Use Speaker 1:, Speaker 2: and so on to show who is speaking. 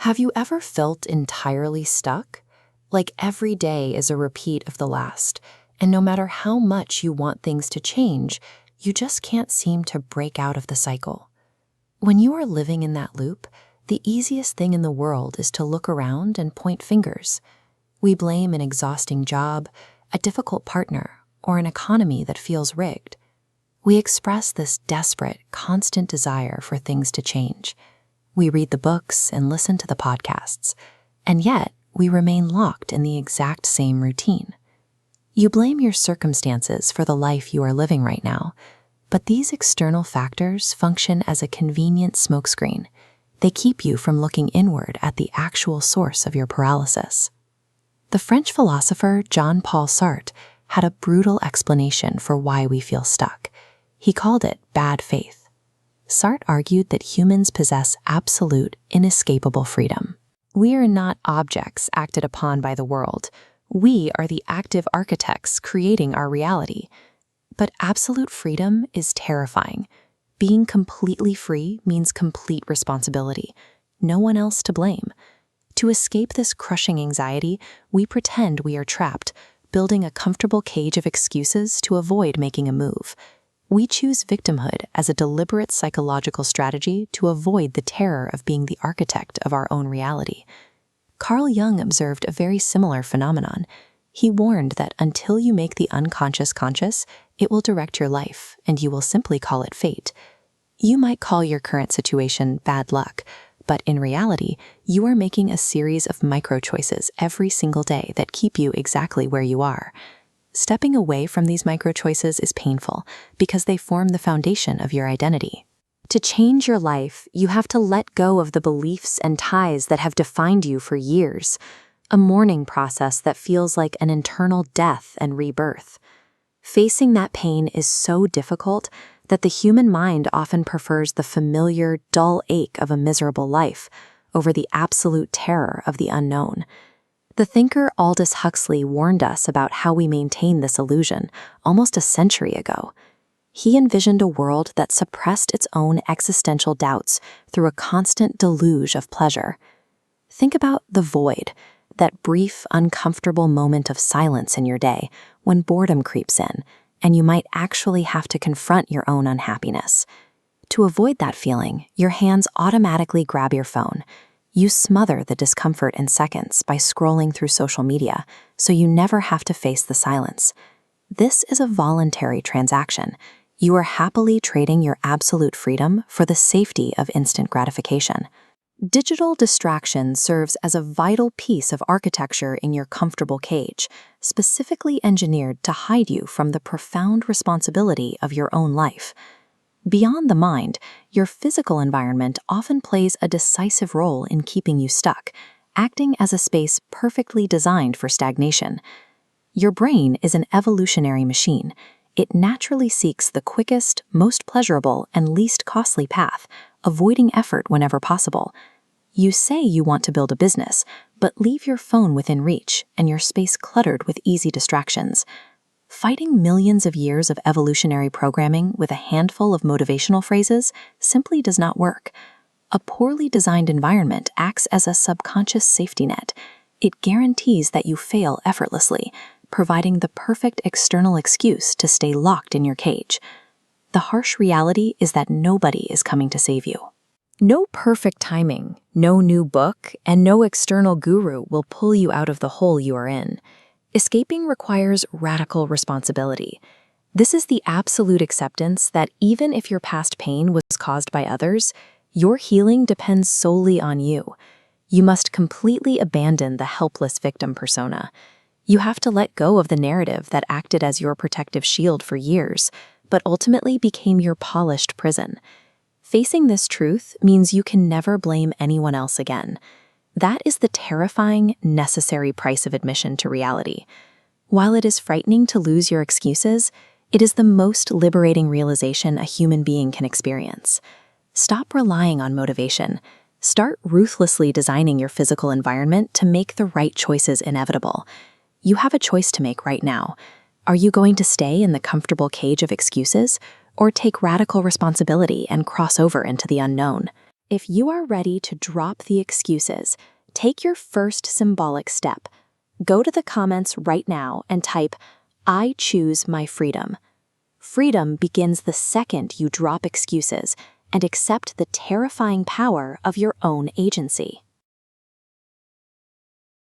Speaker 1: Have you ever felt entirely stuck? Like every day is a repeat of the last, and no matter how much you want things to change, you just can't seem to break out of the cycle. When you are living in that loop, the easiest thing in the world is to look around and point fingers. We blame an exhausting job, a difficult partner, or an economy that feels rigged. We express this desperate, constant desire for things to change. We read the books and listen to the podcasts, and yet we remain locked in the exact same routine. You blame your circumstances for the life you are living right now, but these external factors function as a convenient smokescreen. They keep you from looking inward at the actual source of your paralysis. The French philosopher Jean-Paul Sartre had a brutal explanation for why we feel stuck. He called it bad faith. Sartre argued that humans possess absolute, inescapable freedom. We are not objects acted upon by the world. We are the active architects creating our reality. But absolute freedom is terrifying. Being completely free means complete responsibility. No one else to blame. To escape this crushing anxiety, we pretend we are trapped, building a comfortable cage of excuses to avoid making a move. We choose victimhood as a deliberate psychological strategy to avoid the terror of being the architect of our own reality. Carl Jung observed a very similar phenomenon. He warned that until you make the unconscious conscious, it will direct your life, and you will simply call it fate. You might call your current situation bad luck, but in reality, you are making a series of micro-choices every single day that keep you exactly where you are. Stepping away from these micro-choices is painful because they form the foundation of your identity. To change your life, you have to let go of the beliefs and ties that have defined you for years, a mourning process that feels like an internal death and rebirth. Facing that pain is so difficult that the human mind often prefers the familiar, dull ache of a miserable life over the absolute terror of the unknown. The thinker Aldous Huxley warned us about how we maintain this illusion almost a century ago. He envisioned a world that suppressed its own existential doubts through a constant deluge of pleasure. Think about the void, that brief, uncomfortable moment of silence in your day when boredom creeps in, and you might actually have to confront your own unhappiness. To avoid that feeling, your hands automatically grab your phone. You smother the discomfort in seconds by scrolling through social media, so you never have to face the silence. This is a voluntary transaction. You are happily trading your absolute freedom for the safety of instant gratification. Digital distraction serves as a vital piece of architecture in your comfortable cage, specifically engineered to hide you from the profound responsibility of your own life. Beyond the mind, your physical environment often plays a decisive role in keeping you stuck, acting as a space perfectly designed for stagnation. Your brain is an evolutionary machine. It naturally seeks the quickest, most pleasurable, and least costly path, avoiding effort whenever possible. You say you want to build a business, but leave your phone within reach and your space cluttered with easy distractions. Fighting millions of years of evolutionary programming with a handful of motivational phrases simply does not work. A poorly designed environment acts as a subconscious safety net. It guarantees that you fail effortlessly, providing the perfect external excuse to stay locked in your cage. The harsh reality is that nobody is coming to save you. No perfect timing, no new book, and no external guru will pull you out of the hole you are in. Escaping requires radical responsibility. This is the absolute acceptance that even if your past pain was caused by others, your healing depends solely on you. You must completely abandon the helpless victim persona. You have to let go of the narrative that acted as your protective shield for years, but ultimately became your polished prison. Facing this truth means you can never blame anyone else again. That is the terrifying, necessary price of admission to reality. While it is frightening to lose your excuses, it is the most liberating realization a human being can experience. Stop relying on motivation. Start ruthlessly designing your physical environment to make the right choices inevitable. You have a choice to make right now. Are you going to stay in the comfortable cage of excuses, or take radical responsibility and cross over into the unknown?
Speaker 2: If you are ready to drop the excuses, take your first symbolic step. Go to the comments right now and type, "I choose my freedom." Freedom begins the second you drop excuses and accept the terrifying power of your own agency.